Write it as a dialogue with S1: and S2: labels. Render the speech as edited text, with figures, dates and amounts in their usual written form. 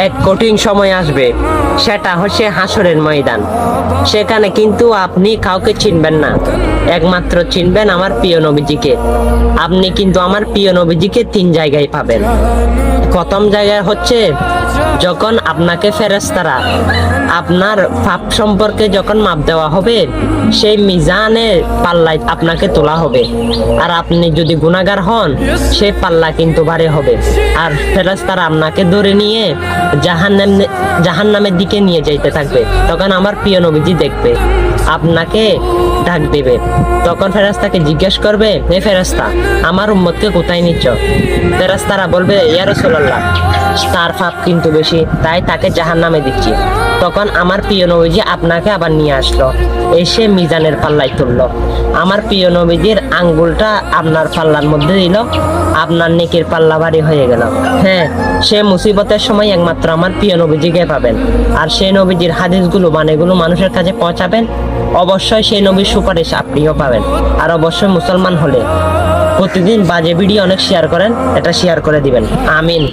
S1: এক কঠিন সময় আসবে, সেটা হচ্ছে হাসরের ময়দান। সেখানে কিন্তু আপনি কাউকে চিনবেন না, একমাত্র চিনবেন আমার প্রিয় নবীজিকে। আপনি কিন্তু আমার প্রিয় নবীজিকে 3 জায়গায় পাবেন। প্রথম জায়গায় হচ্ছে যখন আপনাকে ফেরেশতারা আপনার পাপ সম্পর্কে যখন মাপ দেওয়া হবে, সেই মিজানের পাল্লায় আপনাকে তোলা হবে। আর আপনি যদি গুনাহগার হন, সেই পাল্লা কিন্তু ভারী হবে। আর ফেরেশতারা আপনাকে ধরে নিয়ে জাহান্নামের দিকে নিয়ে যাইতে থাকবে। তখন আমার প্রিয় নবীজি দেখবে, আপনাকে ডাক দেবে। তখন ফেরেশতাকে জিজ্ঞেস করবে, হে ফেরেশতা, আমার উম্মতকে কোথায় নিচ্ছ? ফেরেশতারা বলবে, ইয়া রাসূলুল্লাহ, তার পাপ কিন্তু বেশি, তাই তাকে জাহান্নামে দিচ্ছি। তখন আমার প্রিয় নবীজি আপনাকে আবার নিয়ে আসলো, এসে মিজানের পাল্লায় তুললো। আমার প্রিয় নবীজির আঙ্গুলটা আপনার পাল্লার মধ্যে দিল, আপনার নেকির পাল্লা ভারী হয়ে গেল। হ্যাঁ, সে মুসিবতের সময় একমাত্র আমার প্রিয় নবীজিকে পাবেন। আর সেই নবীজির হাদিসগুলো বাণীগুলো মানুষের কাছে পৌঁছাবেন, অবশ্যই সেই নবীর সুপারিশ আপনিও পাবেন। আর অবশ্যই মুসলমান হলে প্রতিদিন বাজে ভিডিও অনেক শেয়ার করেন, এটা শেয়ার করে দিবেন। আমিন।